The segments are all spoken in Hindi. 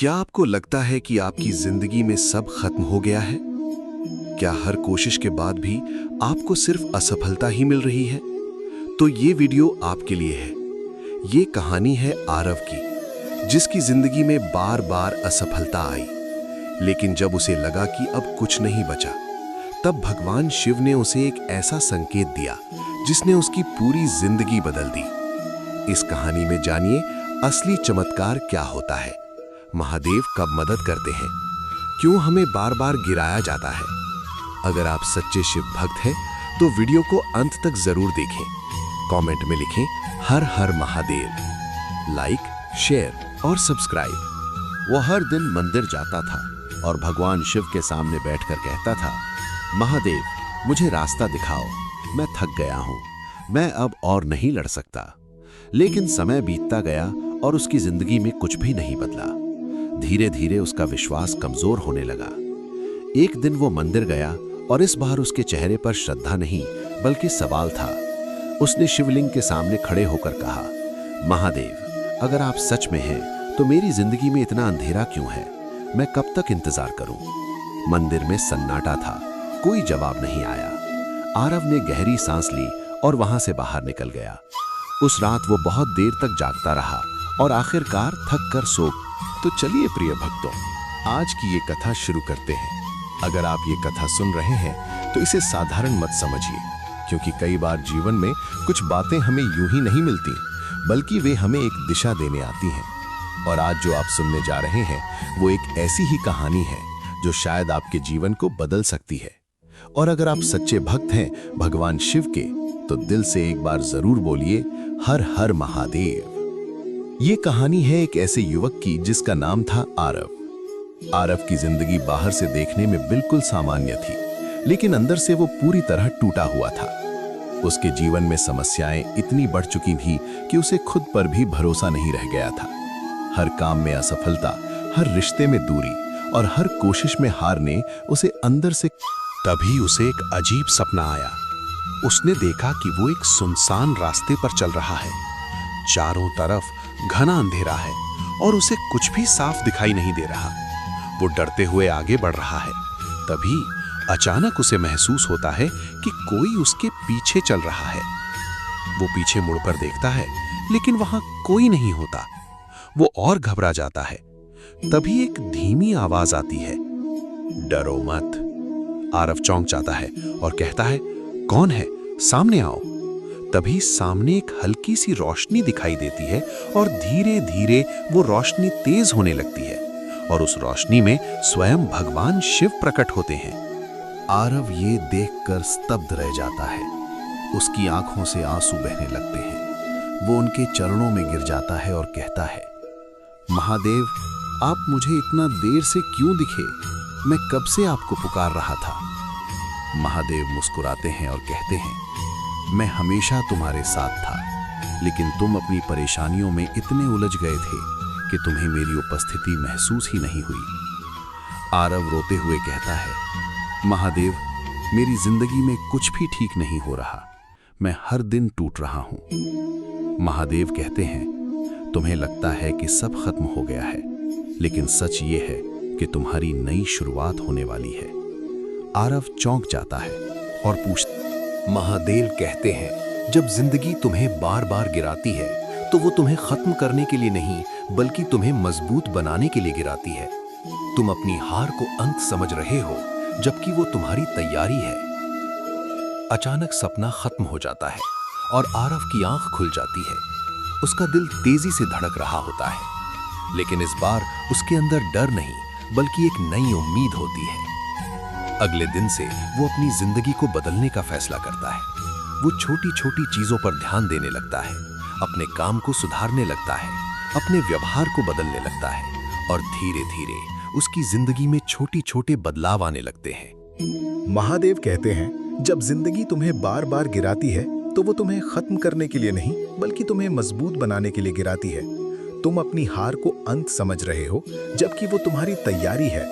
क्या आपको लगता है कि आपकी जिंदगी में सब खत्म हो गया है? क्या हर कोशिश के बाद भी आपको सिर्फ असफलता ही मिल रही है? तो ये वीडियो आपके लिए है। ये कहानी है आरव की, जिसकी जिंदगी में बार बार असफलता आई, लेकिन जब उसे लगा कि अब कुछ नहीं बचा, तब भगवान शिव ने उसे एक ऐसा संकेत दिया जिसने उसकी पूरी जिंदगी बदल दी। इस कहानी में जानिए असली चमत्कार क्या होता है, महादेव कब मदद करते हैं, क्यों हमें बार बार गिराया जाता है। अगर आप सच्चे शिव भक्त हैं तो वीडियो को अंत तक जरूर देखें। कमेंट में लिखें हर हर महादेव, लाइक, शेयर और सब्सक्राइब। वो हर दिन मंदिर जाता था और भगवान शिव के सामने बैठकर कहता था, महादेव मुझे रास्ता दिखाओ, मैं थक गया हूं, मैं अब और नहीं लड़ सकता। लेकिन समय बीतता गया और उसकी जिंदगी में कुछ भी नहीं बदला। धीरे धीरे उसका विश्वास कमजोर होने लगा। एक दिन वो मंदिर गया और इस बार उसके चेहरे पर श्रद्धा नहीं बल्कि सवाल था। उसने शिवलिंग के सामने खड़े होकर कहा, महादेव अगर आप सच में हैं तो मेरी जिंदगी में इतना अंधेरा क्यों है? मैं कब तक इंतजार करूं? मंदिर में सन्नाटा था, कोई जवाब नहीं आया। आरव ने गहरी सांस ली और वहां से बाहर निकल गया। उस रात वो बहुत देर तक जागता रहा और आखिरकार थक कर सो। तो चलिए प्रिय भक्तों, आज की ये कथा शुरू करते हैं। अगर आप ये कथा सुन रहे हैं तो इसे साधारण मत समझिए, क्योंकि कई बार जीवन में कुछ बातें हमें यूं ही नहीं मिलती, बल्कि वे हमें एक दिशा देने आती हैं। और आज जो आप सुनने जा रहे हैं वो एक ऐसी ही कहानी है जो शायद आपके जीवन को बदल सकती है। और अगर आप सच्चे भक्त हैं भगवान शिव के, तो दिल से एक बार जरूर बोलिए हर हर महादेव। ये कहानी है एक ऐसे युवक की जिसका नाम था आरव। आरव की जिंदगी बाहर से देखने में बिल्कुल सामान्य थी, लेकिन अंदर से वो पूरी तरह टूटा हुआ था। उसके जीवन में समस्याएं इतनी बढ़ चुकी थी कि उसे खुद पर भी भरोसा नहीं रह गया था। हर काम में असफलता, हर रिश्ते में दूरी और हर कोशिश में हार ने उसे अंदर से। तभी उसे एक अजीब सपना आया। उसने देखा कि वो एक सुनसान रास्ते पर चल रहा है। चारों तरफ घना अंधेरा है और उसे कुछ भी साफ दिखाई नहीं दे रहा। वो डरते हुए आगे बढ़ रहा है। तभी अचानक उसे महसूस होता है कि कोई उसके पीछे चल रहा है। वो पीछे मुड़कर देखता है, लेकिन वहां कोई नहीं होता। वो और घबरा जाता है। तभी एक धीमी आवाज आती है, डरो मत। आरव चौंक जाता है और कहता है, कौन है? सामने आओ। तभी सामने एक हल्की सी रोशनी दिखाई देती है और धीरे धीरे वो रोशनी तेज होने लगती है और उस रोशनी में स्वयं भगवान शिव प्रकट होते हैं। आरव ये देखकर स्तब्ध रह जाता है। उसकी आंखों से आंसू बहने लगते हैं। वो उनके चरणों में गिर जाता है और कहता है, महादेव आप मुझे इतना देर से क्यों दिखे? मैं कब से आपको पुकार रहा था। महादेव मुस्कुराते हैं और कहते हैं, मैं हमेशा तुम्हारे साथ था, लेकिन तुम अपनी परेशानियों में इतने उलझ गए थे कि तुम्हें मेरी उपस्थिति महसूस ही नहीं हुई। आरव रोते हुए कहता है, महादेव मेरी जिंदगी में कुछ भी ठीक नहीं हो रहा, मैं हर दिन टूट रहा हूं। महादेव कहते हैं, तुम्हें लगता है कि सब खत्म हो गया है, लेकिन सच ये है कि तुम्हारी नई शुरुआत होने वाली है। आरव चौंक जाता है और पूछता, महादेव कहते हैं, जब जिंदगी तुम्हें बार बार गिराती है तो वो तुम्हें खत्म करने के लिए नहीं बल्कि तुम्हें मजबूत बनाने के लिए गिराती है। तुम अपनी हार को अंत समझ रहे हो, जबकि वो तुम्हारी तैयारी है। अचानक सपना खत्म हो जाता है और आरव की आंख खुल जाती है। उसका दिल तेजी से धड़क रहा होता है, लेकिन इस बार उसके अंदर डर नहीं बल्कि एक नई उम्मीद होती है। अगले दिन से वो अपनी जिंदगी को बदलने का फैसला करता है। वो छोटी छोटी चीजों पर ध्यान देने लगता है, अपने काम को सुधारने लगता है, अपने व्यवहार को बदलने लगता है और धीरे धीरे उसकी जिंदगी में छोटे छोटे बदलाव आने लगते हैं। महादेव कहते हैं, जब जिंदगी तुम्हें बार बार गिराती है तो वो तुम्हें खत्म करने के लिए नहीं बल्कि तुम्हें मजबूत बनाने के लिए गिराती है। तुम अपनी हार को अंत समझ रहे हो, जबकि वो तुम्हारी तैयारी है।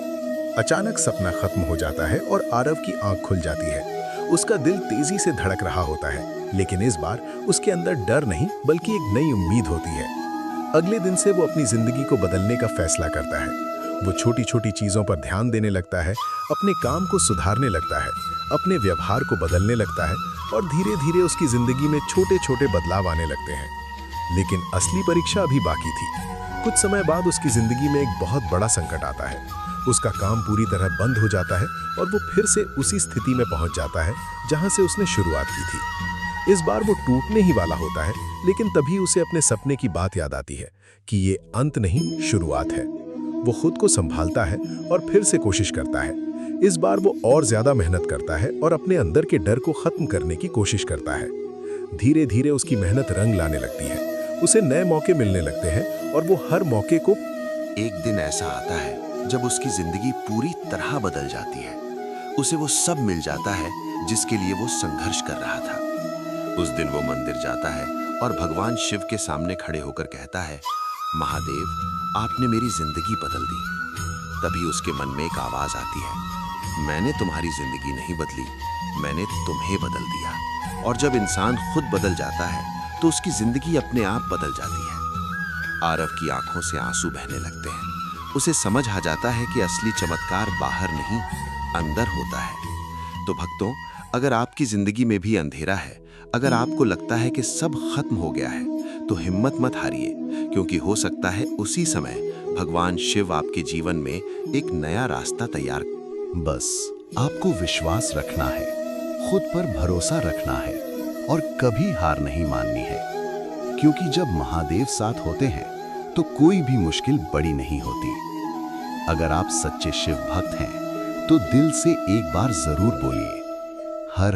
अचानक सपना खत्म हो जाता है और आरव की आंख खुल जाती है। उसका दिल तेजी से धड़क रहा होता है, लेकिन इस बार उसके अंदर डर नहीं बल्कि एक नई उम्मीद होती है। अगले दिन से वो अपनी जिंदगी को बदलने का फैसला करता है। वो छोटी छोटी चीजों पर ध्यान देने लगता है, अपने काम को सुधारने लगता है, अपने व्यवहार को बदलने लगता है और धीरे धीरे उसकी जिंदगी में छोटे छोटे बदलाव आने लगते हैं। लेकिन असली परीक्षा अभी बाकी थी। कुछ समय बाद उसकी जिंदगी में एक बहुत बड़ा संकट आता है। उसका काम पूरी तरह बंद हो जाता है और वो फिर से उसी स्थिति में पहुंच जाता है जहां से उसने शुरुआत की थी। इस बार वो टूटने ही वाला होता है, लेकिन तभी उसे अपने सपने की बात याद आती है कि ये अंत नहीं, शुरुआत है। वो खुद को संभालता है और फिर से कोशिश करता है। इस बार वो और ज्यादा मेहनत करता है और अपने अंदर के डर को खत्म करने की कोशिश करता है। धीरे धीरे उसकी मेहनत रंग लाने लगती है। उसे नए मौके मिलने लगते हैं और वो हर मौके को एक दिन ऐसा आता है जब उसकी जिंदगी पूरी तरह बदल जाती है। उसे वो सब मिल जाता है जिसके लिए वो संघर्ष कर रहा था। उस दिन वो मंदिर जाता है और भगवान शिव के सामने खड़े होकर कहता है, महादेव, आपने मेरी जिंदगी बदल दी। तभी उसके मन में एक आवाज आती है, मैंने तुम्हारी जिंदगी नहीं बदली, मैंने तुम्हें बदल दिया। और जब इंसान खुद बदल जाता है तो उसकी जिंदगी अपने आप बदल जाती है। आरव की आंखों से आंसू बहने लगते हैं। उसे समझ आ जाता है कि असली चमत्कार बाहर नहीं, अंदर होता है। तो भक्तों, अगर आपकी जिंदगी में भी अंधेरा है, अगर आपको लगता है कि सब खत्म हो गया है, तो हिम्मत मत हारिए, क्योंकि हो सकता है उसी समय भगवान शिव आपके जीवन में एक नया रास्ता तैयार। बस आपको विश्वास रखना है, खुद पर भरोसा रखना है और कभी हार नहीं माननी है, क्योंकि जब महादेव साथ होते हैं तो कोई भी मुश्किल बड़ी नहीं होती। अगर आप सच्चे शिव भक्त हैं तो दिल से एक बार जरूर बोलिए, हर